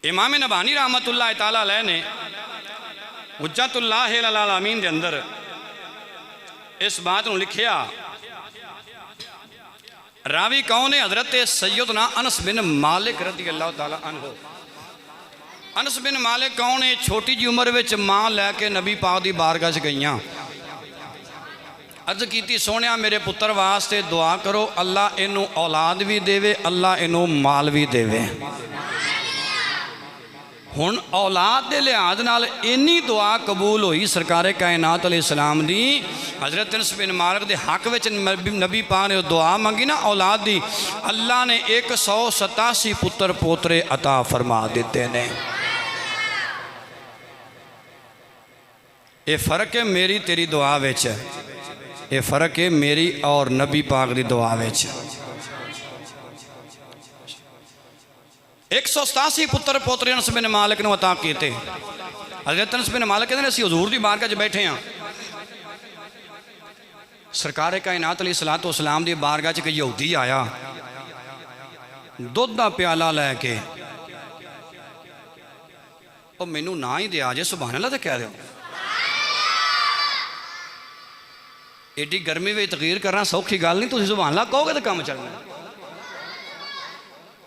इमाम नबानी रहमतुल्लाह ताला अलैह ने हुज्जतुल्लाह अल आलमीन के अंदर इस बात को लिखिया। रावी कौन है? हजरत सैयदना अनस बिन मालिक रज़ी अल्लाह ताला अन्हु। अनस बिन मालिक कौन है? छोटी जी उम्र में मां लैके नबी पाक की बारगाह च गईयां। अर्ज की सोने मेरे पुत्र वास्ते दुआ करो, अल्लाह इनू औलाद भी देवे, अल्लाह इनू माल भी देवे। हुण औलाद के लिहाज नाल इन्नी दुआ कबूल हुई सरकारे कायनात अलैहिस्सलाम दी। हजरत अनस बिन मालिक के हक में नबी पाक ने दुआ मंगी ना औलाद दी, अल्लाह ने 187 पुत्र पोतरे अता फरमा दिते ने। ये फर्क है मेरी तेरी दुआ विच, ये फर्क है मेरी और नबी पाक की दुआ विच। 187 पुत्र पोतरे अनस बिन मालिक ने अता किए। हज़रत अनस बिन मालिक कहते असीं हुज़ूर दी बारगाह च बैठे हाँ, सरकार कायनात अलैहिस्सलातु वस्सलाम दी बारगाह च कोई यहूदी आया, दुध दा प्याला लैके और मैनू ना ही दिया जे सुभान अल्लाह तो कह दो। एडी गर्मी में तकरीर करना सौखी गल नहीं, तुसीं सुभान अल्लाह कहोगे तो काम चलना।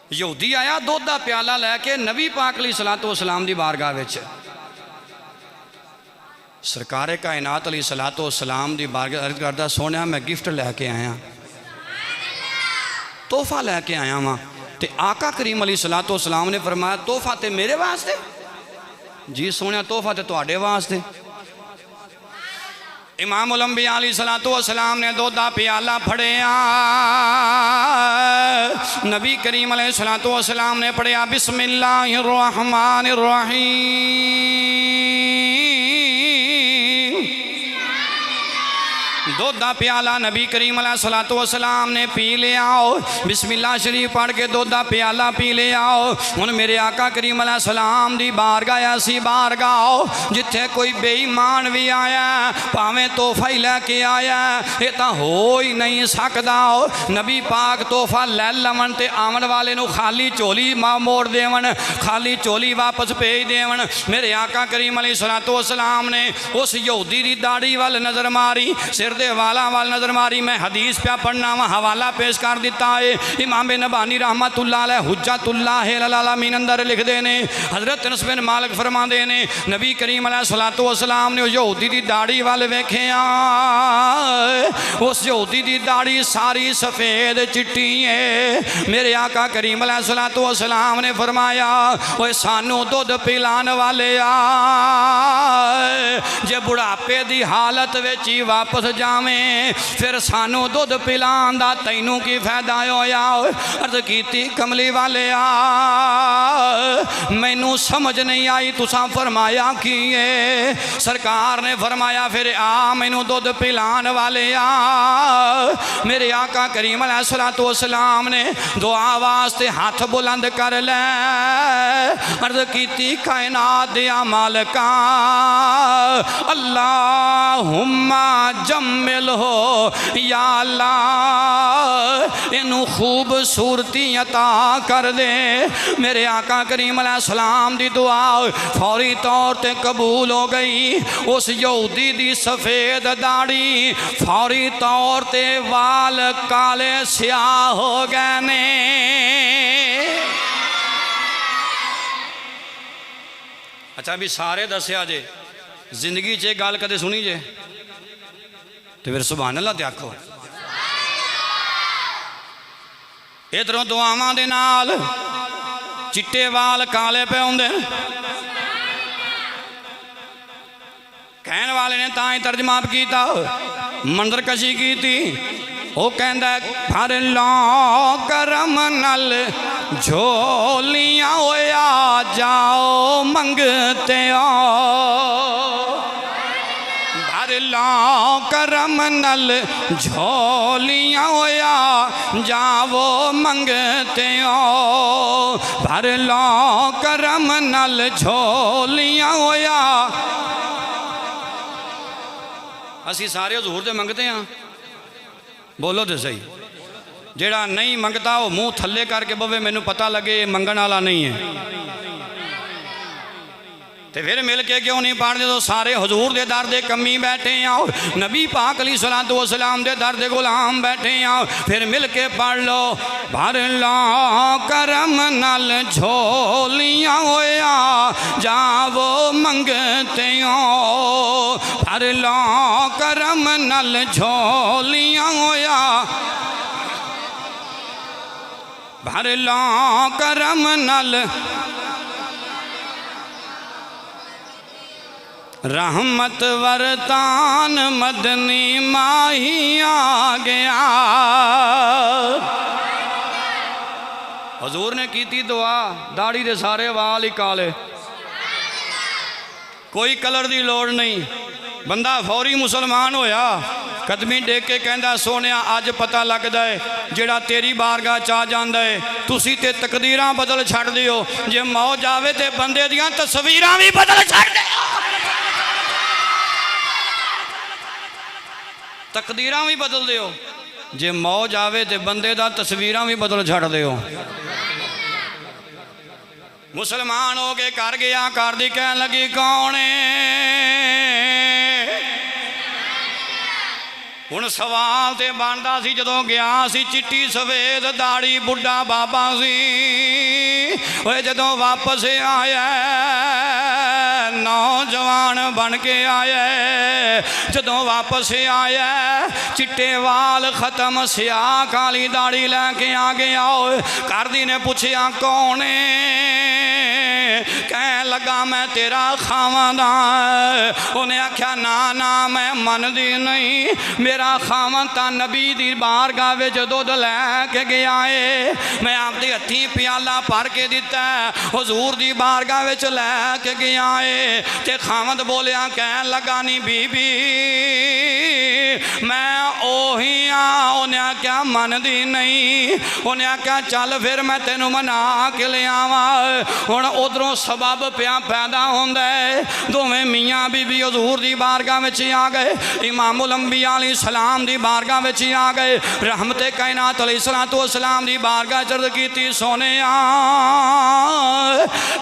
यहूदी आया दुध का प्याला लैके नबी पाक अलैहिस्सलातु वस्सलाम दी बारगाह विच। सरकार कायनात अलैहिस्सलातु वस्सलाम दी बारगाह अर्ज करदा, सोनिया मैं गिफ्ट लैके आया, तोहफा लैके आया वां। ते आका करीम अलैहिस्सलातु वस्सलाम ने फरमाया तोहफा ते मेरे वास्ते? जी सोनिया तोहफा ते तुहाडे वास्ते। इमाम उल अंबिया अलैहिस्सलातु वस्सलाम ने दुध दा प्याला फड़िया, नबी करीम अलैहिस्सलातु वस्सलाम ने पढ़िया बिस्मिल्लाहिर रहमानिर रहीम। दुध दा प्याला नबी करीम अलैहिस्सलातु वस्सलाम ने पी लिया। बिस्मिल्लाह शरीफ पढ़ के दुध दा प्याला पी लिया। हुण मेरे आका करीम अलैहिस्सलाम दी बारगाह ऐसी बारगाह जिथे कोई बेईमान भी आया भावें तोहफा ही लैके आया, ये तो हो ही नहीं सकता। नबी पाक तोहफा लै लवन ते आवन वाले नूं खाली झोली मोड़ देवन, खाली झोली वापस भेज देवन। मेरे आका करीम अलैहिस्सलातु वस्सलाम ने उस यहूदी दी दाढ़ी वाल नज़र मारी, सिर दे वाला वाल नज़र मारी। मैं हदीस पे पढ़ना वा, हवाला पेश कर दिता है। इमाम नबानी रहमतुल्लाह अलैह हुज्जतुल्लाह अल आलमीन अंदर लिखते ने, हज़रत अनस बिन मालिक फरमाते ने नबी करीम अलैहिस्सलातु वस्सलाम ने यहूदी दी दाढ़ी वाल वेखिया। उस यहूदी दी दाढ़ी सारी सफ़ेद चिट्टी है। मेरे आका करीम अलैहिस्सलातु वस्सलाम ने फरमाया ओए सानू दुध पिलाने वाले आ, जे बुढ़ापे दी हालत विच ही वापस जावें फिर सानू दुध पिलान दा तैनू की फायदा होया। अर्ज कीती कमली वाले आ मैनू समझ नहीं आई तुसा फरमाया की है? सरकार ने फरमाया फिर आ मैनू दुध पिलान वाले आ। मेरे आका करीम अलैहिस्सलातु वस्सलाम ने दुआ वास्ते हाथ बुलंद कर ले, अर्ज कीती कायनात दिया मालिका अल्लाहुम्मा जम्मिल हो या अल्लाह इनू खूबसूरती अता कर दे। मेरे आका करीम अलैहिस्सलाम दी दुआ फौरी तौर ते कबूल हो गई। उस यहूदी दी सफ़ेद दाढ़ी फौरी तौर ते वाल काले स्याह हो गए ने। अच्छा भी सारे दसिया जे जिंदगी च गल कदे सुनी जे तो फिर सुभान अल्लाह ते आखो। इधरों दुआवां दे नाल चिट्टे वाल काले पे होंदे। कहने वाले ने तां तर्जमा किया मंदर कशी की थी। वो कहता भर लो करम नल झोलियां होया जाओ मंगते हो। ला करम नल झोलियां होया जावो मंगते हो। भर लो करम नल झोलियां होया। असी सारे हुजूर दे मंगते हाँ, बोलो तो सही। जेड़ा नहीं मंगता वो मुँह थले करके बवे, मैनू पता लगे मंगण वाला नहीं है। ते फिर मिल के क्यों नहीं पढ़ते? तो सारे हजूर दे दर दे कमी बैठे आओ, नबी पाक अली सलातो वसलाम दे दर दे गुलाम बैठे आओ, फिर मिल के पढ़ लो। भर लो करम नल झोलियां होया जावो मंगते हो, भर लो करम नल झोलियां होया, भर लो करम नल रहमत वरतान मदनी माही आ गया। हजूर ने की थी दुआ, दाढ़ी दे सारे वाल ही काले, कोई कलर दी लोड़ नहीं, बंदा फौरी मुसलमान होया। कदमी डेक के कहंदा सोनिया अज पता लगदा है जेड़ा तेरी बारगाह च आ जांदा है तुसी ते तकदीरां बदल छड़ दिओ, जे मौत आवे ते बंदे दियां तस्वीरां भी बदल छड़ दिओ, तकदीरां भी बदल दिओ, जे मौज आवे ते बंदे दा तस्वीरां भी बदल छड़ दिओ। मुसलमान हो के घर गया, घर दी कहन लगी कौन हुण सवाल ते बनदा सी, जदों गया सी चिट्टी सफेद दाढ़ी बुढ़ा बाबा सी, ओए जदों वापस आया नौजवान बन के आया, जदों वापस आया चिट्टे वाल खत्म स्याह काली दाढ़ी लैके आ गया। घर दी ने पूछया कौन कह लगा मैं तेरा खावंदा, उन्हें आख्या ना ना मैं मनदी नहीं, मेरा खावंद तां नबी दी बारगाह विच दुध लैके गया है, मैं आपदे हत्थी प्याला भर के दिता हुजूर दी बारगाह विच लैके गया है। ते खावंद बोलिया कह लगा नी बीबी मैं ओही हाँ, उन्हें आख्या मनदी नहीं, उन्हें आख्या चल फिर मैं तेनू मना के ले आवा। हुण उधरों सबब पिया पैदा होंदा है, दोवें मियाँ बीबी हजूर दी बारगाह विच आ गए, इमामुल अंबिया अलैहि सलाम दी बारगाह विच आ गए, रहमते कायनात अलैहि सलातो वसलाम दी बारगाह च अर्ज़ कीती सोनिया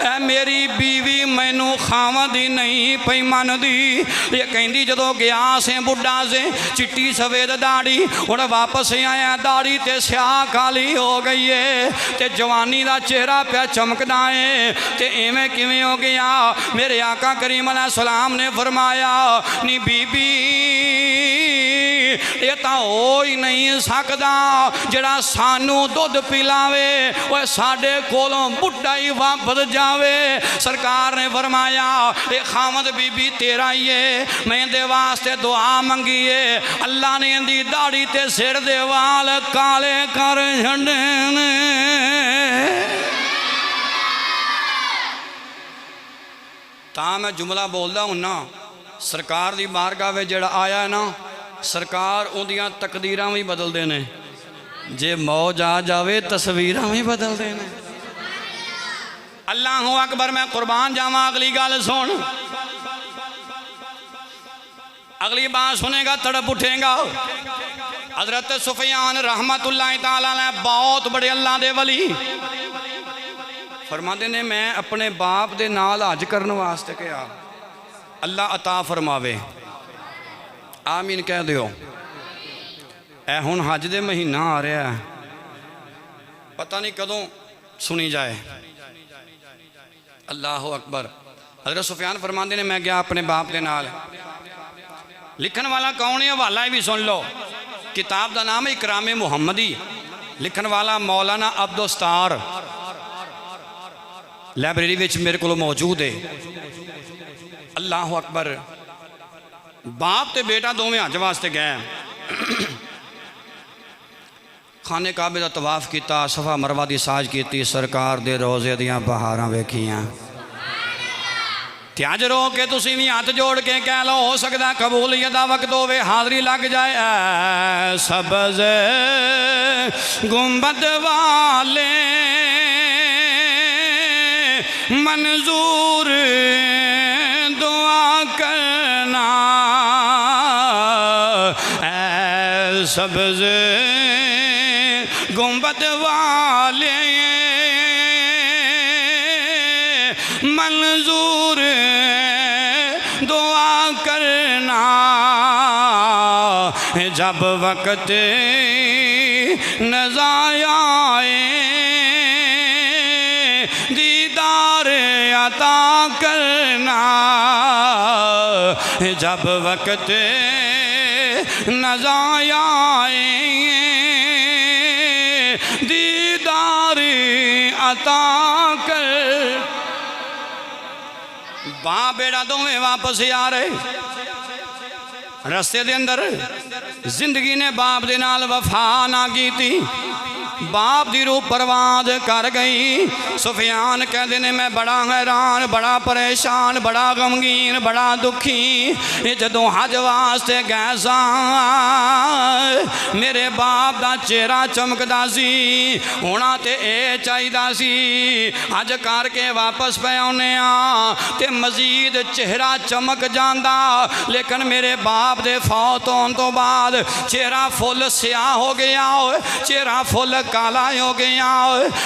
ऐ मेरी बीवी मैनू खावंदी नहीं पई मनदी, ये कहंदी जदों गया से बुढ़ा से चिट्टी सफेद दाढ़ी, हुण वापस आया दाढ़ी ते स्याह काली हो गई है, ते जवानी दा चेहरा पिया चमकदा है, ते इवें किवें हो गया? मेरे आका करीम अलैहि सलाम ने फरमाया नी बीबी ये तो हो ही नहीं सकता जड़ा सानू दुध पिलावे वह साडे कोलों बुढ़ा ही वापस जावे। सरकार ने फरमाया ये खामद बीबी तेरा ही है, मैं दे वास्ते दुआ मंगी है, अल्लाह ने इंदी दाढ़ी ते सिर दे वाल काले कर छड्डे ने। तां मैं जुमला बोलदा हूं ना, सरकार दी बारगाह विच जेड़ा आया है ना, सरकार उन्दियां तकदीरां भी बदलदे ने, जे मौज आ जावे तस्वीरां भी बदलदे ने। अल्लाहु अकबर, मैं कुर्बान जावां। अगली गल सुन, अगली बात सुनेगा तड़प उठेगा। हजरत सुफियान रहमतुल्लाह तआला अलैह बहुत बड़े अल्लाह दे वली फरमाते ने मैं अपने बाप दे नाल हज करने वास्ते कहा, अल्लाह अता फरमावे, आमीन कह दियो। ए हुण हज दे महीना आ रहा है, पता नहीं कदों सुनी जाए। अल्लाह अकबर। हजरत सुफियान फरमाते ने मैं गया अपने बाप के नाल। लिखन वाला कौन है? हवाला भी सुन लो। किताब का नाम है इकराम मुहम्मदी, लिखन वाला मौलाना अब्दुस्तार, लाइब्रेरी विच मेरे को मौजूद है। अल्लाह अकबर। बाप ते बेटा दोवें हज वास्ते गए, खाने काबे का तवाफ किया, सफा मरवा की साज की, सरकार दे रोज़े दियां बहारां वेखियां। त्याज रो के तुसी भी हाथ जोड़ के कह लो, हो सकता कबूलियत दा वक्त होवे, हाज़री लग जाए। सब्ज़ गुंबद वाले मंजूर दुआ करना, ऐ सब्ज़ गुंबद वाले मंजूर जब वक्त नज़ाया दीदार अता करना, जब वक्त नज़ाया दीदार अता कर। बाप बेड़ा दोवें वापस आ रहे। रस्ते दे अंदर जिंदगी ने बाप दे नाल वफा ना की थी, बाप दी रूह बर्बाद कर गई। सुफियान कहते ने मैं बड़ा हैरान, बड़ा परेशान, बड़ा गमगीन, बड़ा दुखी। ये जदों हज वास्ते गए सा मेरे बाप दा चेहरा चमकदा सी, होना ते ए चाहिदा सी हज करके वापस पे आने ते मजीद चेहरा चमक जांदा। लेकिन मेरे बाप दे फौत होने तो बाद चेहरा फुल स्याह हो गया, चेहरा फुल काला हो गया।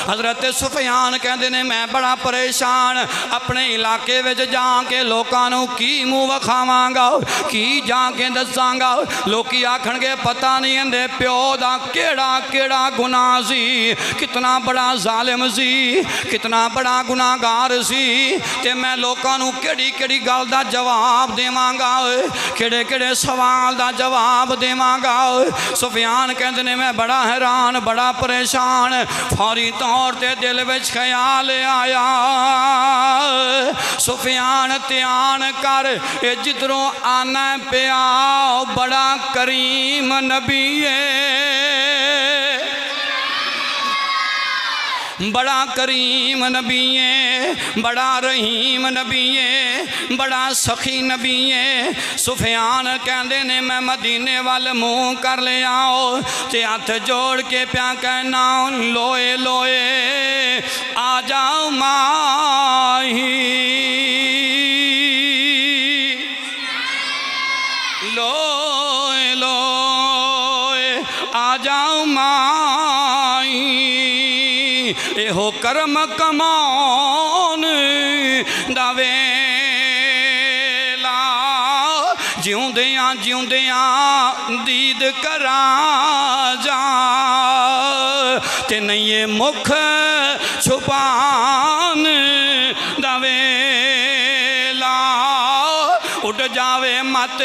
हजरत सुफियान कहते ने मैं बड़ा परेशान, अपने इलाके में जाके लोगों की मुँह विखावांगा, की जाके दसांगा। लोग आखणगे पता नहीं इहदे प्यो दा केड़ा केड़ा गुनाह सी, कितना बड़ा जालिम सी, कितना बड़ा गुनाहगार सी, ते मैं लोगों केड़ी केड़ी गल दा जवाब देवांगा, केड़े केड़े सवाल दा जवाब देवांगा। सुफियान कहते ने मैं बड़ा हैरान, बड़ा परेशान। फौरी तौर ते दिल विच ख्याल आया, सुफियान ध्यान कर ए जिधरों आना पिया बड़ा करीम नबी है, बड़ा करीम नबी है, बड़ा रहीम नबी है, बड़ा सखी नबी है। सुफियान कहते ने मैं मदीने वाल मुँह कर ले आओ ते हथ जोड़ के प्या कहना लोए लोए आ जाओ माही, लोए लोए आ जाओ माही। एहो करम कमान दावेला जिउंदियां जिउंदियां दीद करा जा, ते नहीं ये मुख छुपान दावेला। उड़ जावे मत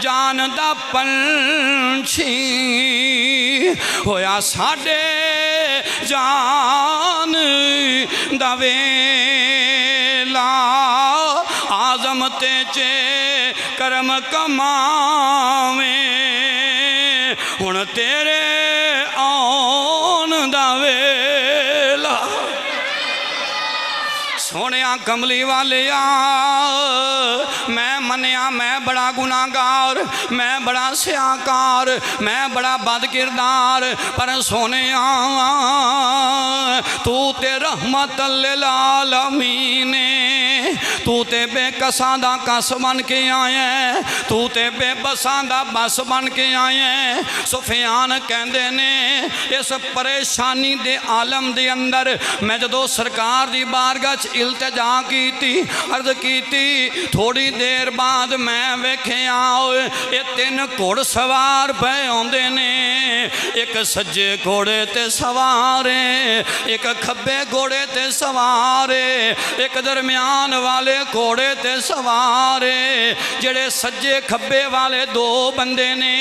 जान दा पंछी, होया साडे जान दा वेला। आजम ते चे करम कमावे हुण तेरे आउण दा वेला। सोने कमली वाले मैं मनिया मैं बड़ा गुनाहगार, मैं बड़ा स्याकार, मैं बड़ा बद किरदार, पर सोने तू ते रहमत लिल आलमीन, तू ते बेकसां दा कस बन के आया, तू ते बेबसां दा बस बन के आया। सुफियान कहते ने इस परेशानी दे आलम दे अंदर मैं जदों सरकार दी बारगाह च इल्तिजा की अर्ज की, थोड़ी देर बाद मैं वेख्या ये तीन घुड़ सवार पे आउंदे ने, एक सज्जे घोड़े ते सवार, एक खब्बे घोड़े ते सवार, एक दरम्यान वाले घोड़े ते सवार। जेड़े सज्जे खब्बे वाले दो बंदे ने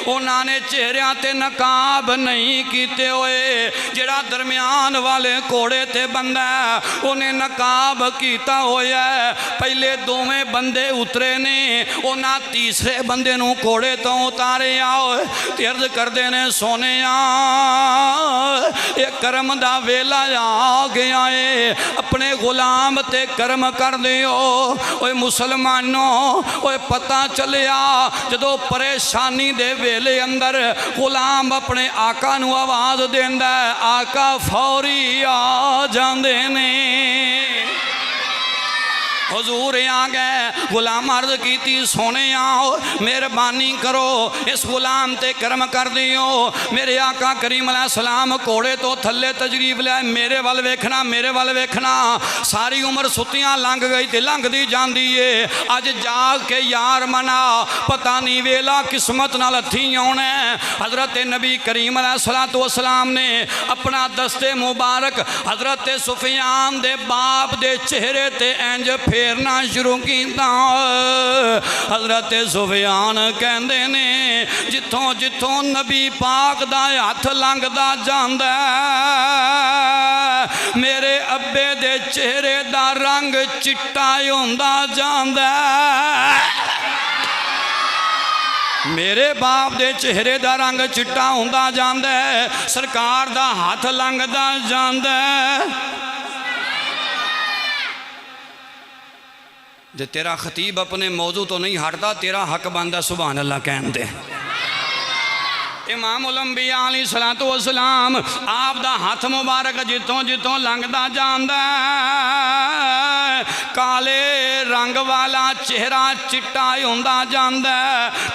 उन्होंने चेहरिया ते नकाब नहीं कीते हुए, जेड़ा दरम्यान वाले घोड़े ते बंदा उन्हें नकाब कीता होया। पहले दोवें बंदे उतरे ने, उन्हें तीसरे बंदे नूं घोड़े तो उतारे आओ ते अर्ज करते ने सोने ये करम दा वेला आ गया है, अपने गुलाम ते करम कर दियो। ओए मुसलमानों ओए पता चलिया जदों परेशानी दे वेले अंदर गुलाम अपने आका नूं आवाज़ देंदा, आका फौरी आ जांदे ने। हुजूर आ गए, गुलाम अर्ज की सोने आओ मेहरबानी करो इस गुलाम ते करम कर दियो। मेरे आका करीम अलैहिस्सलाम घोड़े तो थले तजरीफ लिया, मेरे वाल वेखना मेरे वाल वेखना। सारी उम्र सुतियां लंघ गई ते लंघदी जांदी है, अज जाग के यार मना, पता नहीं वेला किस्मत नाल हथी आउणा। हजरत नबी करीम अलैहिस्सलाम ने अपना दस्ते मुबारक हजरत सुफियान दे बाप दे चेहरे ते इंज फेरना शुरू कीता। हजरत सुफियान कहंदे ने जिथों जिथों नबी पाक दा हथ लंघदा जांदा मेरे अब्बे दे चेहरे दा रंग चिट्टा होंदा जांदा, मेरे बाप दे चेहरे दा रंग चिट्टा होंदा जांदा, सरकार दा हाथ लंघदा जांदा। जे तेरा खतीब अपने मौजू तो नहीं हटता तेरा हक बनदा सुभान अल्लाह कहन दे। इमाम उल अंबिया अलैहिस्सलातु वस्सलाम आप दा हाथ मुबारक जितों जितों लंघदा जांदा काले रंग वाला चेहरा चिट्टा होंदा जांदा,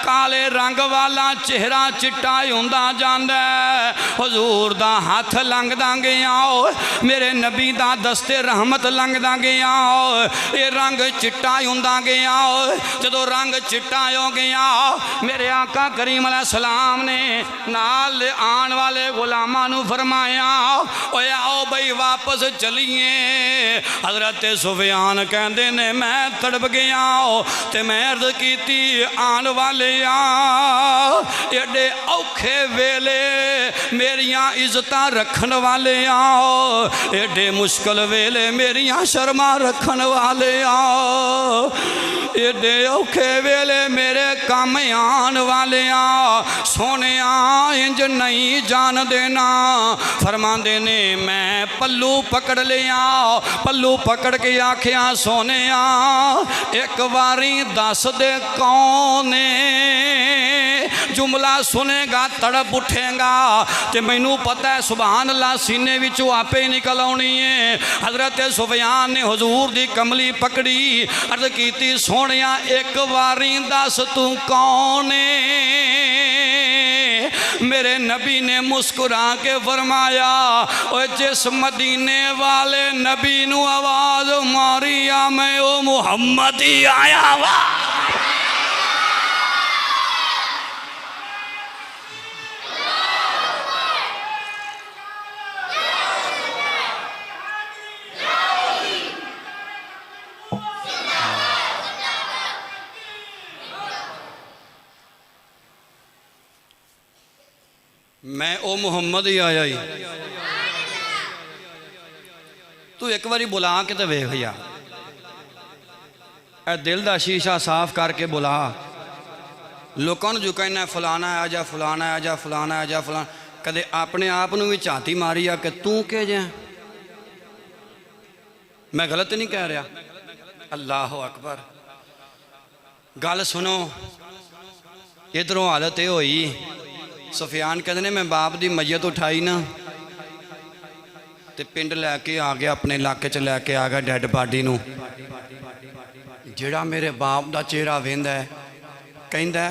काले रंग वाला चेहरा चिट्टा होंदा जांदा। हुजूर दा हाथ लंघदा गया मेरे नबी दा दस्ते रहमत लंघदा गया ये रंग चिट्टा होंदा गया। जदों रंग चिट्टा हो गया मेरे आका करीम अलैहिस्सलाम ने नाल आने वाले गुलामां नूं फरमाया ओए आओ बई वापस चलीए। हजरत सुफियान कहंदे ने मैं तड़प गया ते मैं अर्ज कीती आने वाले एडे औखे वेले मेरियां इज्जतां रखन वाले एडे मुश्किल वेले मेरियां शर्मा रखन वाले एडे औखे वेले मेरे काम आन वाले सोने इंज नहीं जान देना। फरमांदे ने मैं पल्लू पकड़ लिया, पल्लू पकड़ के आखिया सोने एक बारी दस दे कौन जुमला सुनेगा तड़प उठेगा ते मैनू पता है सुभान अल्लाह सीने विचों आपे ही निकल आनी है। हजरत सुफियान ने हुजूर दी कमली पकड़ी अर्ज कीती सोनिया एक बारी दस तू कौन मेरे नबी ने मुस्कुरा के फरमाया और जिस मदीने वाले नबी नू आवाज मारी आ मैं ओ मुहम्मद ही आया वा। मैं ओ मुहम्मद ही आया ही तू एक बारी बुला के तो वेख यार ए दिल दा शीशा साफ करके बुला लोगों जो कहना फलाना है आजा फलाना है आजा फलाना है आजा फलाना कदे अपने आप नू भी झाती मारी आ कि तू के जे मैं गलत नहीं कह रहा। अल्लाह अकबर गल सुनो इधरों हालत ये हुई सुफियान कहते ने मैं बाप की मैयत उठाई ना तो पिंड लैके आ गया अपने इलाके च लैके आ गया डैड बाडी नू जिहड़ा मेरे बाप का चेहरा वेंदा है कहंदा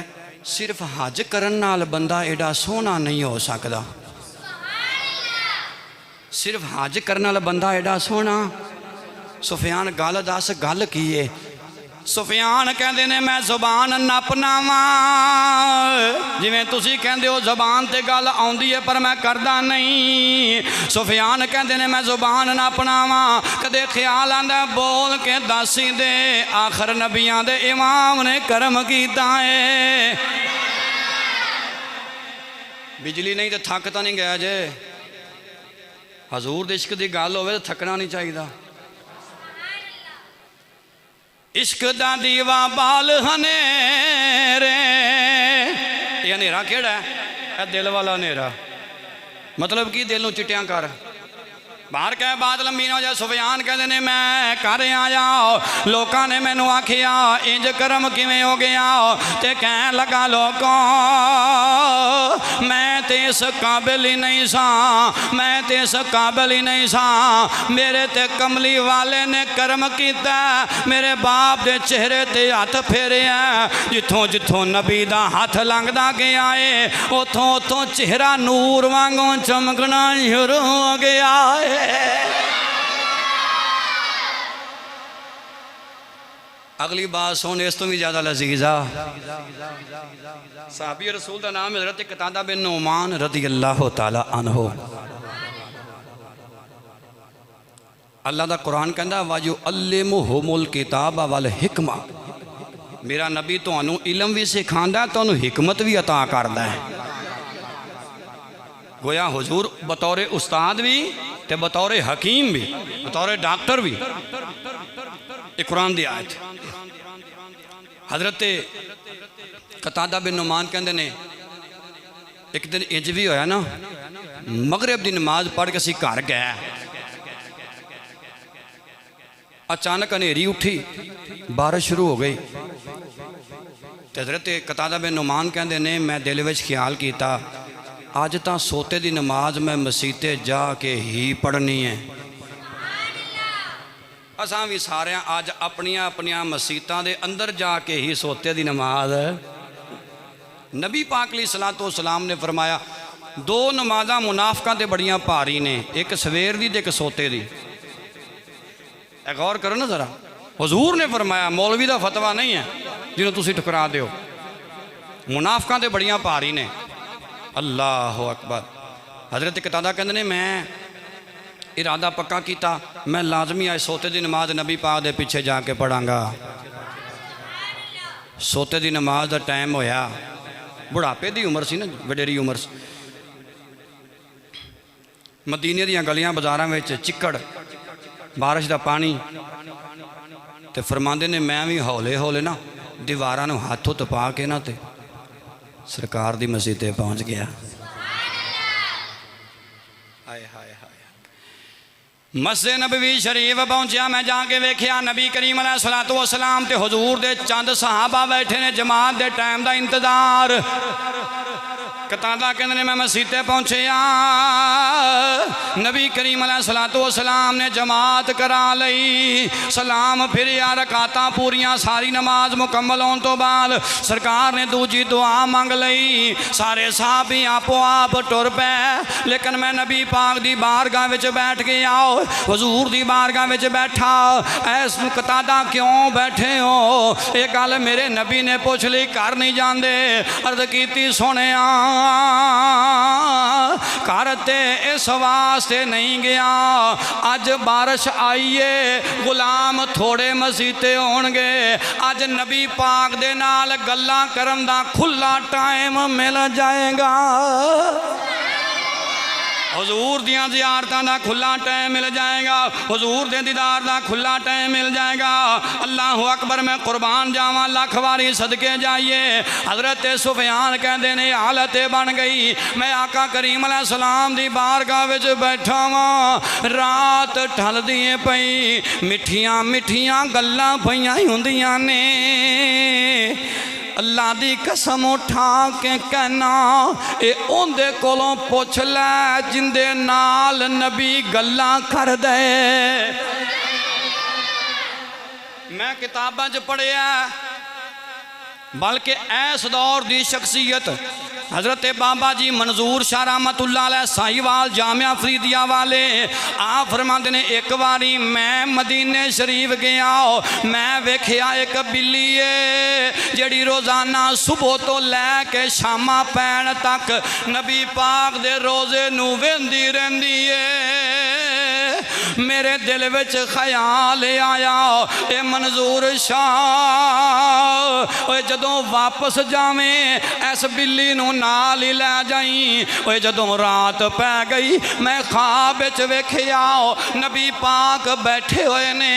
सिर्फ हज करन नाल बंदा एडा सोहना नहीं हो सकता, सिर्फ हज करन नाल बंदा एडा सोहना। सुफियान गल दस गल की है। सुफियान कहते ने मैं जुबान नपना वा जिवें तुसी कहंदे हो जुबान ते गल आउंदी है पर मैं करदा नहीं। सुफियान कहते ने मैं जुबान नपना वा कदे ख्याल आंदा बोल के दस ही दे आखिर नबियां दे इमाम ने करम कीता है। बिजली नहीं तो थक तो नहीं गया जे हजूर दे इश्क दी गल होवे तो थकना नहीं चाहिए। इश्क दा दीवा बाल हनेरे ये हनेरा केड़ा है दिल वाला हनेरा मतलब कि दिल नूं चिट्टियां कर बाहर कह बात लंबी ना हो जाए। सुफियान कहते ने मैं घर आया लोगों ने मैनू आखिया इंज करम किवें हो गया ते कह लगा लोगों मैं ते ते इस काबिल ही नहीं सा, मैं ते इस काबिल ही नहीं सा। मेरे ते कमली वाले ने कर्म किया, मेरे बाप दे चेहरे ते हथ फेरे है। जिथों जिथों नबी दा हथ लंघदा गया है उथों उथों चेहरा नूर वांगों चमकना शुरू हो गया है। अगली बात सुन, इस तो भी ज़्यादा लजीजा। साहबी रसूल का नाम हज़रत कतादा बिन नुमान रज़ी अल्लाह तआला अन्हु। अल्लाह का कुरान कहता वाजु अल्लिमुहुमुल किताब वल हिकमा, मेरा नबी तुहानू इलम भी सिखांदा तुहानू हिकमत भी अता करदा है। गोया हुजूर बतौर उस्ताद भी ते बतौर हकीम भी, बतौर डॉक्टर भी। एक कुरान दी आयत हज़रत कतादा बिन नुमान कहते ने एक दिन इंज भी होया ना, मगरिब की नमाज पढ़ के असी घर गए, अचानक हनेरी उठी, बारिश शुरू हो गई। तो हज़रत कतादा बिन नुमान कहते ने मैं दिल में ख्याल किया अज तो सोते की नमाज मैं मसीते जाके ही पढ़नी है। असां भी सारे अज अपनिया अपनिया मसीतां दे अंदर जाके ही सोते की नमाज। नबी पाक अलैहिस्सलातु वस्सलाम ने फरमाया दो नमाज़ां मुनाफिकां ते बड़ियां भारी ने, एक सवेर दी ते एक सोते दी। गौर करो ना ज़रा, हुजूर ने फरमाया, मौलवी का फतवा नहीं है जिन्हों तुसी ठुकरा दो। मुनाफिकां ते बड़ियां भारी ने। अल्लाह अकबर। हज़रत कतादा कहते ने मैं इरादा पक्का किया, मैं लाजमी आज सोते की नमाज नबी पाक दे पीछे जाके पढ़ांगा। सोते की नमाज का टाइम होया, बुढ़ापे की उम्र सी ना, वडेरी उम्र। मदीने दीयां गलियां बाजारां विच चिक्कड़, बारिश का पानी। तो फरमाते ने मैं भी हौले हौले ना दीवारां नूं हथ हुत्थ पा के ना ते सरकार दी मसीते पहुँच गया। हाय हाय हाय। मस्जिद नबवी शरीफ पहुंचा, मैं जाके वेख्या नबी करीम अलैहिस्सलातु वस्सलाम ते हुजूर दे चंद सहाबा बैठे ने जमात दे टाइम दा इंतजार। कतादा कहते मैं मसीते पहुंचया, नबी करीम अलैहिस्सलातु वस्सलाम ने जमात करा लई, सलाम फिरिया, रकातां पूरियां, सारी नमाज मुकम्मल होने तो बाद सरकार ने दूजी दुआ मंग लई। सारे साहबी आपो आप टुर पे, लेकिन मैं नबी पाक दी बारगाह विच बैठ गया, हुजूर दी बारगाह विच बैठा। ऐस कतादा क्यों बैठे हो? ये गल मेरे नबी ने पूछ ली, घर नहीं जाते? अर्ज की सोने घर ते इस वास्ते नहीं गया, अज बारिश आईए, गुलाम थोड़े मसीते होणगे, अज नबी पाक दे नाल गल्लां करन दा खुला टाइम मिल जाएगा। हुजूर दियां ज़ियारतां दा खुला टाइम मिल जाएगा, हुजूर दे दीदार दा खुला टाइम मिल जाएगा। अल्लाह अकबर, मैं कुर्बान जावां, लख वारी सदके जाइए। हज़रत सुफियान कहते ने हालत बन गई, मैं आका करीम अलैहिस्सलाम दी बारगाह विच बैठा वां, रात ढलदी पई, मिठियां मिठियां गल्लां पईयां हुंदियां ने। अल्लाह दी कसम उठा के कहना, ये उनदे कोलों पुछ लै जिंदे नाल नबी गल्लां कर दे। मैं किताबां च पढ़िया, बल्कि ऐस दौर दी शख्सियत हज़रत बाबा जी मंजूर शाह रहमतुल्लाह अलैह साहिवाल जामिया फरीदिया वाले आप फरमाते ने, एक बारी मैं मदीने शरीफ गया, मैं वेख्या एक बिल्ली है जिहड़ी रोज़ाना सुबह तो लैके शामा पैण तक नबी पाक दे रोज़े नूं वेंदी रहिंदी है। मेरे दिल विच ख्याल आया, ए मंजूर शाह जदों वापस जावें इस बिल्ली नूं नाल ही लै जाई। जदों रात पै गई, मैं ख्वाब विच वेख्या नबी पाक बैठे हुए ने,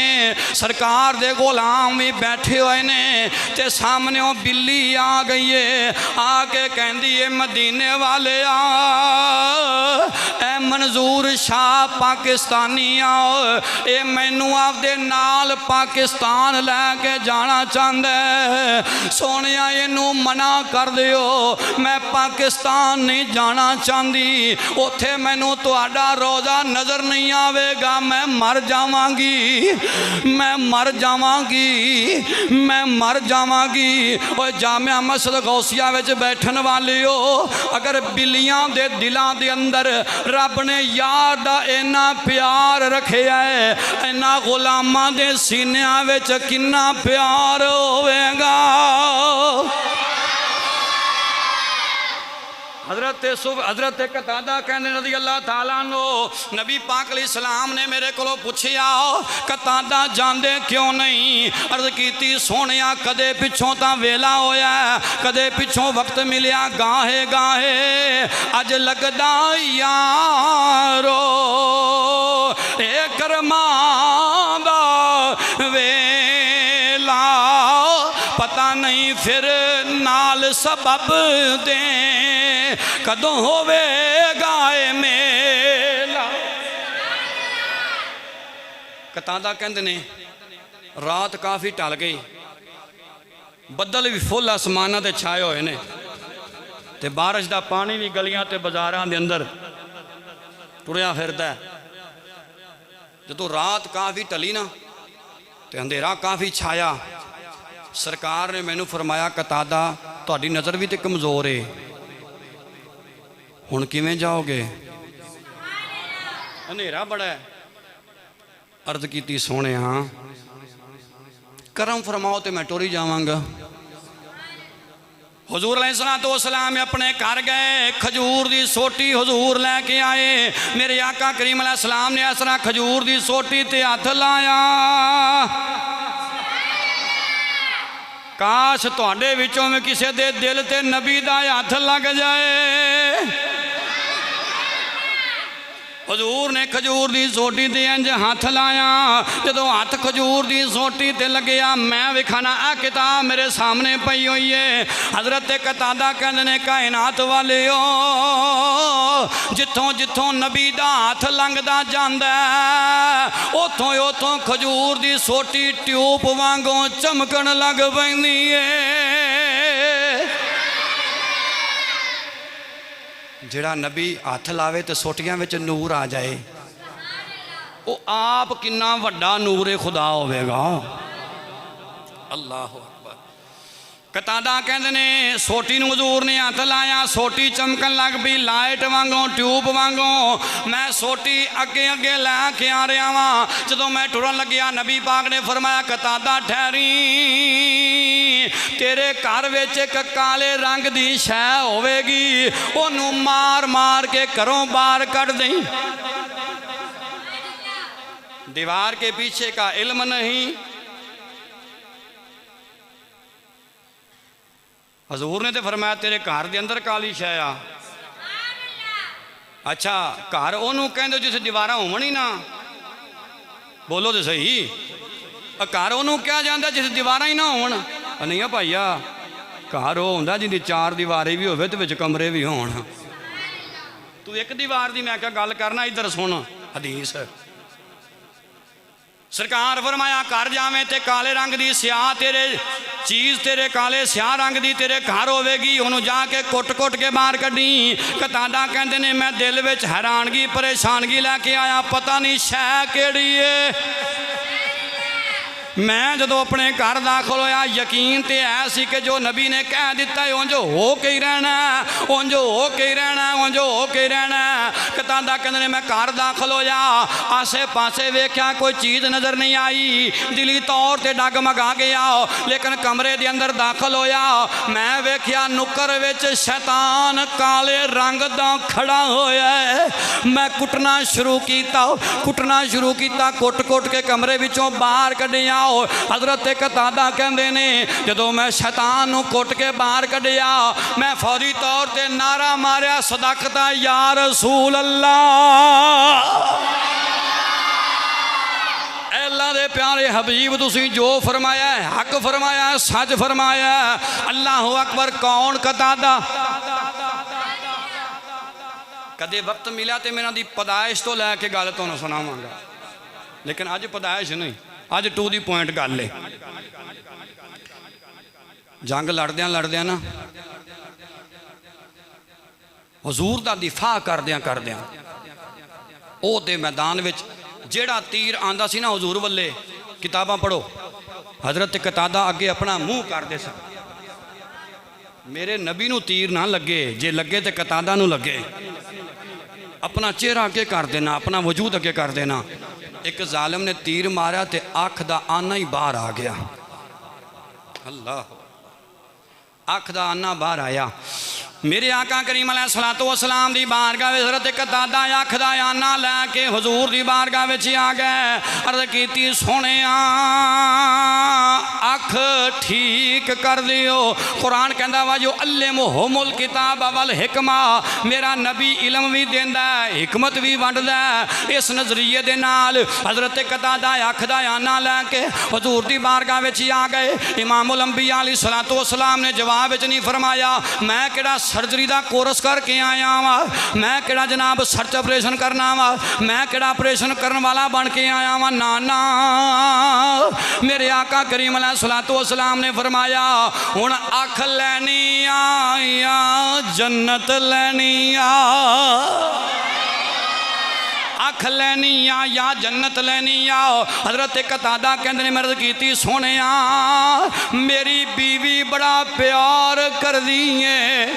सरकार दे गुलाम भी बैठे हुए ने, ते सामने बिल्ली आ गई है, आके कहंदी है मदीने वाले आ, मैं मंजूर शाह पाकिस्तानी आ, ये मैनू आपदे नाल पाकिस्तान लैके जाना चाहता है। सोने इनू मना कर दियो, मैं पाकिस्तान नहीं जाना चाहती, उत्थे मैनू तुहाडा रोज़ा नज़र नहीं आवेगा, मैं मर जावांगी, मैं मर जावांगी, मैं मर जावांगी। और जामिया मस्जिद गौसिया विच बैठन वाले हो, अगर बिल्लियां दे दिलां दे अंदर रब ने यार दा इन्ना प्यार रखिया है, इन्ना गुलामां दे सीनियां विच किन्ना प्यार होवेगा। हज़रत कतादा कहने रज़ी अल्लाह ताला नो, नबी पाक अलैहिस्सलाम ने मेरे को पूछया कतादा जांदे क्यों नहीं? अर्ज़ कीती सोहणिया कदे पिछों तां वेला होया, कदे पिछों वक्त मिलिया गाहे गाहे, अज लगदा यारो ए करमां दा वेला, पता नहीं फिर नाल सबब दे कदों होवेगा ए मेला। कतादा कहंदे ने रात काफ़ी टल गई, बदल भी फुल आसमानां ते छाए हुए ने, ते बारिश का पानी भी गलियां ते बाजारां दे अंदर टुरिया फिरदा है। जदों रात काफ़ी टली ना ते अंधेरा काफ़ी छाया, सरकार ने मैनू फरमाया कतादा तुहाडी नज़र भी तो कमज़ोर है, हुण किवें जाओगे? अंधेरा बड़ा है। अर्ज की सोने हाँ करम फरमाओ तो मैं टुरी जावांगा। हुजूर अलैहिस्सलाम अपने घर गए, खजूर की सोटी हुजूर लैके आए। मेरे आका करीम अलैहिस्सलाम ने इस तरह खजूर की सोटी ते हथ लाया, काश तुहाडे विचों में किसी दे दिल ते नबी दा हथ लग जाए। हजूर ने खजूर की सोटी ते इंज हथ लाया, जदों हथ खजूर की सोटी ते लग्या मैं विखाना आ किताब मेरे सामने पई हुई है। हजरत कतादा कहंदे ने कायनात वाले हो, जिथों जिथों नबी दा हथ लंघदा जांदा उथों उथों खजूर की सोटी ट्यूब वांगों चमकण लग पैंदी है। जिहड़ा नबी हथ लावे तो सोटियां विच नूर आ जाए, वो आप किन्ना वड्डा नूर खुदा होवेगा। अल्लाह अकबर। कतादा कहंदे ने सोटी नूं हजूर ने हथ लाया, सोटी चमकन लग पई लाइट वांगों ट्यूब वांगों। मैं सोटी अगे अगे लैके आ रहा वां, जदों मैं टुरन लग्या नबी पाक ने फरमाया कतादा ठहरी, तेरे घर विच एक काले रंग की शै होवेगी, ओनू मार मार के घरों बाहर कढ़ दई। दीवार के पीछे का इल्म नहीं। हजूर ने तो फरमाया तेरे घर के अंदर काली शै आ। अच्छा घर ओनू कहंदे जिस दीवार होवन ही ना, बोलो तो सही, घर ओनू कहा जाता जिस दीवार ही ना होवन। नहीं भाईया घर वो होंदा जिंदी चार दीवारें भी होवे ते विच कमरे भी होण। तू एक दीवार की मैं क्या गल करना, इधर सुन हदीस। सरकार फरमाया घर जावे ते काले रंग की स्याह तेरे चीज़ तेरे काले स्याह रंग की तेरे घर होवेगी, उन्होंने जाके कुट कुट के बाहर कड्डी। कतादा कहते ने मैं दिल विच हैरानगी परेशानगी लैके आया, पता नहीं शै केड़ी है। मैं जदों अपने घर दाखिल होया यकीन तो है सी कि जो नबी ने कह दिता है उंज हो के ही रहना, उंज हो के ही रहना, उंज हो के ही रहना। कतादा कहते ने मैं घर दाखिल होया, आसे पासे वेख्या कोई चीज़ नज़र नहीं आई, दिली तौर पर डगमगा गया। लेकिन कमरे के अंदर दाखिल होया मैं वेख्या नुक्कर विच शैतान काले रंग दा खड़ा होया है। मैं कुटना शुरू किया, कुटना शुरू किया, कुट कुट के कमरे विचों बाहर कढ़िया। हजरत कतादा कहते ने जदों मैं शैतान नूं कुट के बाहर कढ़िया, मैं फौरी तौर पर नारा मारिया सदाकता या रसूल अल्लाह। अल्लाह दे प्यारे हबीब तुसीं जो फरमाया है हक फरमाया, सच फरमाया। अल्लाह अकबर। कौन? कतादा। कदे वक्त मिला तो मैं इन्हां दी पैदाइश तो लैके गल तुहानूं सुणावांगा, लेकिन अज पैदाइश नहीं, अज टू दी पॉइंट गल है। जंग लड़द्या लड़द्या ना हजूर दा दिफा करद्या करद्या ओह ते मैदान विच जेड़ा तीर आंदा सी ना हजूर वल्ले, किताबां पढ़ो, हजरत कतादा अगे अपना मुंह करदे सन, मेरे नबी नूं तीर ना लगे, जे लगे तो कतादा नूं लगे, अपना चेहरा अगे कर देना, अपना वजूद अगे कर देना। एक जालिम ने तीर मारा तो अख दा आना ही बाहर आ गया, अल्लाह, अख दा आना बाहर आया। मेरे आका करीम अलैहिस्सलातु वस्सलाम दी बारगाह विच हज़रत कतादा अख दा आना लैके हजूर दी बारगाह विच आ गए। अर्ज़ कीती सोहणिया अख ठीक कर दियो। कुरान कहंदा वा जो अल्लिमुहुमुल किताब वल हिकमा, मेरा नबी इलम भी देंदा है, हिकमत भी वंडदा है। इस नज़रिए दे नाल हज़रत कतादा अख दा आना लैके हजूर दी बारगाह विच आ गए। इमामुल अंबिया अलैहिस्सलातु वस्सलाम ने जवाब विच नहीं फरमाया मैं किहड़ा सर्जरी का कोर्स करके आया वा, मैं किहड़ा जनाब सर्च ऑपरेशन करना वा, मैं किहड़ा ऑपरेशन करने वाला बन के आया वा, ना ना। मेरे आका करीम अलैहिस्सलातु वस्सलाम ने फरमाया हुण अख लैनी आया जन्नत लैनी आ, अख लैनी आ या जन्नत लैनी आ। हजरत कतादा कहते ने मर्द की सोने मेरी बीवी बड़ा प्यार कर दी है।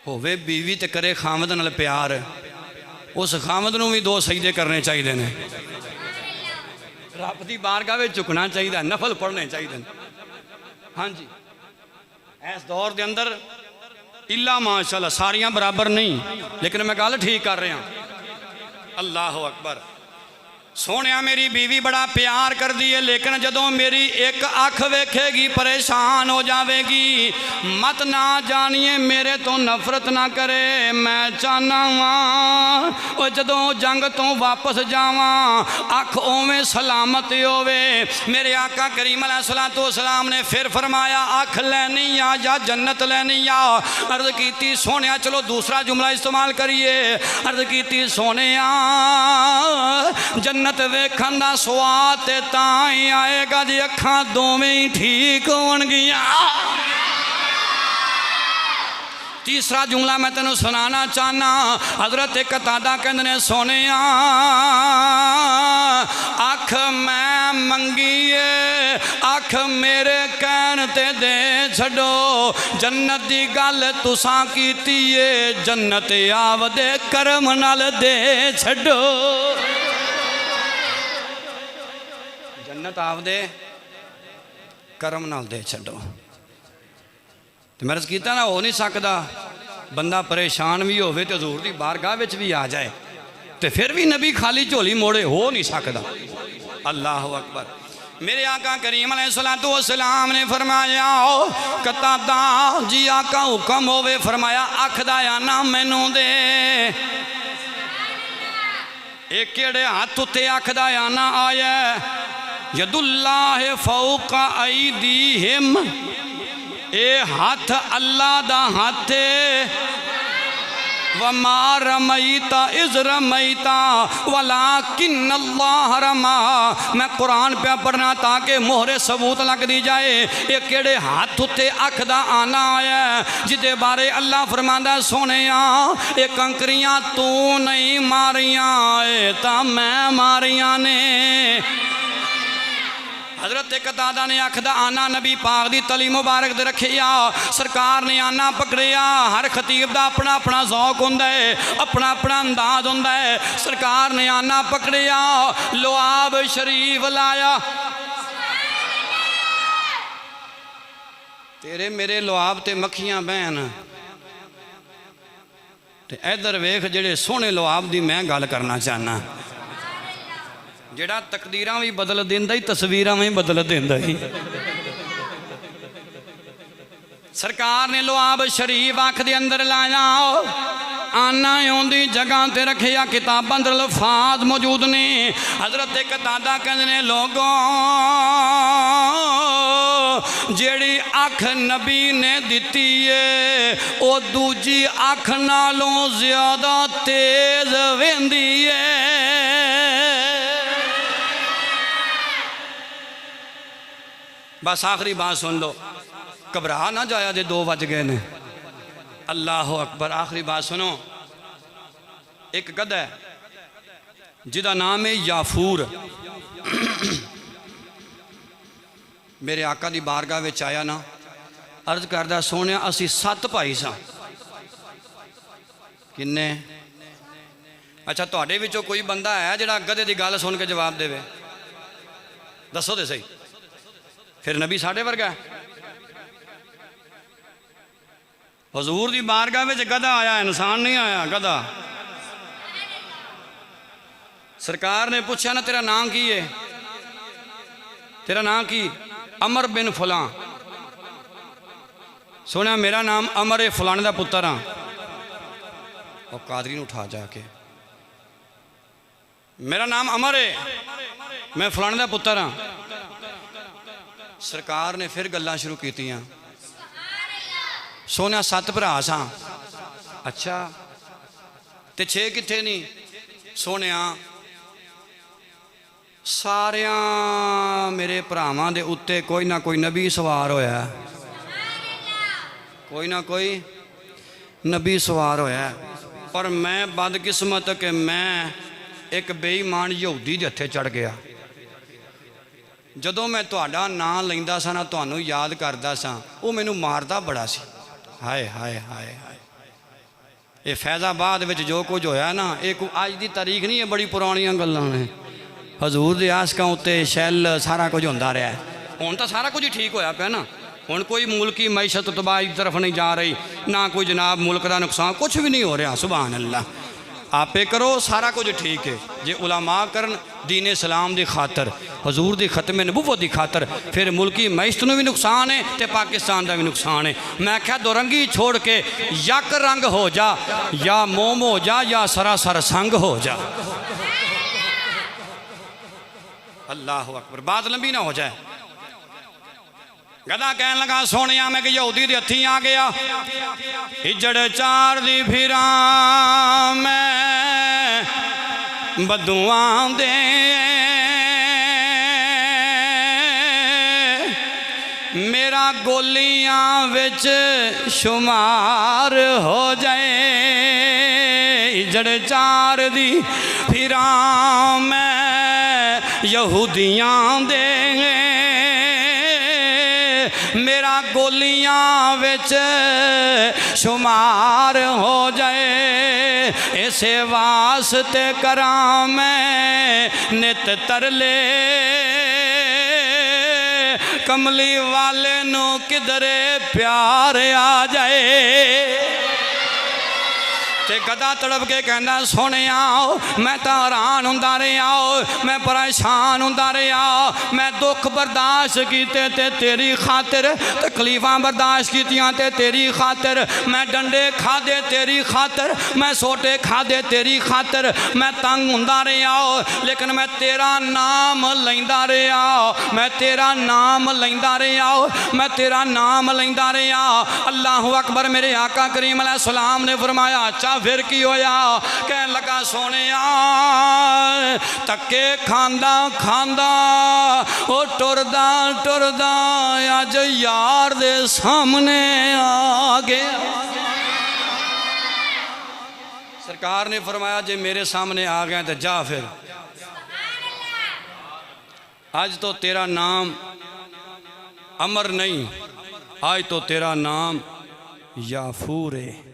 होवे बीवी ते करे खामद नाल प्यार, उस खामद नूं भी दो सजदे करने चाहिए ने, रब दी बारगाह विच झुकना चाहिए, नफल पढ़ने चाहिए। हाँ जी, इस दौर के अंदर इला माशाअल्लाह सारियां बराबर नहीं, लेकिन मैं गल ठीक कर रहा। अल्लाह अकबर। सोहणिया मेरी बीवी बड़ा प्यार कर दी है, लेकिन जदों मेरी एक अख वेखेगी परेशान हो जाएगी। मत ना जानिए मेरे तो नफरत ना करे, मैं चाहना वा जदों जंग तो वापस जावा अख उवें सलामत होवे। मेरे आका करीम अलैहिस्सलातु वस्सलाम ने फिर फरमाया अख लैनी आ या जन्नत लैनी आ। अर्ज की सोहणिया चलो दूसरा जुमला इस्तेमाल करिए। अर्ज की सोहणिया जन्नत वेखण दा स्वाद ते तां ही आएगा जी अखां दोवें ही ठीक होणगियां। तीसरा जुमला मैं तेनों सुनाना चाहना। हजरत कतादा कहंदे ने सोने अख मैं मंगीए अख मेरे कहण ते दे छड़ो, जन्नत दी गल तुसां कीती है जन्नत आवदे करम नाल दे छड़ो, जन्नत आवदे करम नाल दे छड़ो। तो मैं अर्ज़ कीता ना हो नहीं सकता बंदा परेशान भी होवे तो हजूर दी बारगाह विच भी आ जाए तो फिर भी नबी खाली झोली मोड़े, हो नहीं सकता। अल्लाह अकबर। मेरे आका करीम अलैहिस्सलातु वस्सलाम ने फरमाया कतादा जी आका हुक्म होवे, फरमाया अख दा आना मैनू दे। एक केड़े हाथ उत्ते अख दा आना आया, यदुल्लाह फौका ऐदीहिम, ए हाथ अल्लाह दा हाथ वमा रमैता इज़ रमैता वलाकिन अल्लाह रमा। मैं कुरान पे पढ़ना ताकि मोहरे सबूत लग दी जाए। ये केड़े हाथ उत्ते अख दा आना आया जिदे बारे अल्लाह फरमांदा सोने ये कंकरियां तू नहीं मारियां ए तां मैं मारियां ने। हजरत कतादा ने अख दा आना नबी पाक दी तली मुबारक दे रखिया। सरकार ने आना पकड़िया। हर खतीब दा अपना अपना ज़ौक हुंदा है, अपना अपना अंदाज हुंदा है। सरकार ने आना पकड़िया, लुआब शरीफ लाया। तेरे मेरे लुआब ते मक्खियां बहन ते इधर वेख जेड़े सोहने लुआब दी मैं गल करना चाहना, जेड़ा तकदीरां भी बदल देंदा ही तस्वीरां भी बदल देंदा ही। सरकार ने लुआब शरीफ अख दे अंदर लाया। आना उन्दी जगह ते रखिया किताबां दे अल्फाज मौजूद ने। हजरत एक दादा कहंदे ने लोगों जेड़ी अख नबी ने दिती है वो दूजी अख नालों ज्यादा तेज वेंदी है। बस आखिरी बात सुन लो, घबरा ना जाया जे 2 बज गए ने। अल्लाह अकबर। आखिरी बात सुनो, एक गधा है जिदा नाम है याफूर। मेरे आका दी बारगाह विच आया ना, अर्ज करदा सोने असी 7 भाई सा। किन्ने? अच्छा तुहाडे विचों कोई बंदा है जिहड़ा गधे दी गल सुन के जवाब देवे? दसो तो सही। फिर नबी साढ़े वर्गा है। हजूर दी बारगाह में गधा आया, इंसान नहीं आया, गधा। सरकार ने पूछा ना तेरा नाम की है? तेरा नाम की? अमर बिन फलां। सुना मेरा नाम अमर है, फलाने का पुत्र हाँ। और कादरी ने उठा जाके, मेरा नाम अमर है, मैं फलाने का पुत्र हाँ। सरकार ने फिर गल्लां शुरू कीतियां। सोने 7 भरा सा। अच्छा ते 6 कित्थे नहीं? सोने सारिया मेरे भरावां दे उत्ते कोई ना कोई नबी सवार होया, कोई ना कोई नबी सवार होया। पर मैं बदकिस्मत कि मैं एक बेईमान यहूदी दे हत्थे चढ़ गया। जदों मैं तुहाडा नाम लैंदा सा ना, तुहानू याद करदा सा, वो मैनू मारदा बड़ा सी। हाय हाय हाय हाय। ये फैज़ाबाद विच जो कुछ होया ना, ये कोई अज की तारीख नहीं है, बड़ी पुरानियां गल्लां ने। हजूर दे आशकां उत्ते शैल सारा कुछ होंदा रहा। हुण तां सारा कुछ ही ठीक होया पिया ना। हुण कोई मुल्की मैशत तबाही की तरफ नहीं जा रही, ना कोई जनाब मुल्क का नुकसान, कुछ भी नहीं हो रहा। सुभान अल्लाह। आपे करो सारा कुछ ठीक है। जे उलमा करन दीन इस्लाम की खातर, हजूर की खत्मे नबुव्वत की खातर, फिर मुल्की मैशत नूं भी नुकसान है तो पाकिस्तान का भी नुकसान है। मैं आख्या दोरंगी छोड़ के यक रंग हो जा, या मोम हो जा, या सरासर संग हो जा। अल्लाह अकबर। बात लंबी ना हो जाए। गधा कहन लगा सोने मैं कि यहूदी दे हत्थी आ गया, इजड़ चार दी फिरा मैं बदुआं दे, मेरा गोलियां विच शुमार हो जाए। इजड़ चार दी फिरा मैं यहूदियां दे, मेरा गोलियां विच शुमार हो जाए। इसे वास्ते करां मैं नित तरले, कमली वाले नू किधरे प्यार आ जाए। गधा तड़प के कहना सोने मैं तो हैरान होंदा रहा, मैं परेशान होंदा रहा। मैं दुख बर्दाश्त किते ते तेरी खातिर, तकलीफां बर्दाश्त कीतियां ते तेरी खातिर, मैं डंडे खादे तेरी खातिर, मैं सोटे खादे तेरी खातिर, मैं तंग होंदा रहा, लेकिन मैं तेरा नाम लैंदा रहा, मैं तेरा नाम लैंदा रहा, मैं तेरा नाम लैंदा रहा। अल्लाह अकबर। मेरे आका करीम अलैहिस्सलाम ने फरमाया अच्छा फिर की होया? कह लगा सोने धक्के खांदा खांदा ओ टुरदा टुरदा अज यार दे सामने आ गया। सरकार ने फरमाया जे मेरे सामने आ गया तो जा फिर, आज तो तेरा नाम अमर नहीं, आज तो तेरा नाम याफूर है।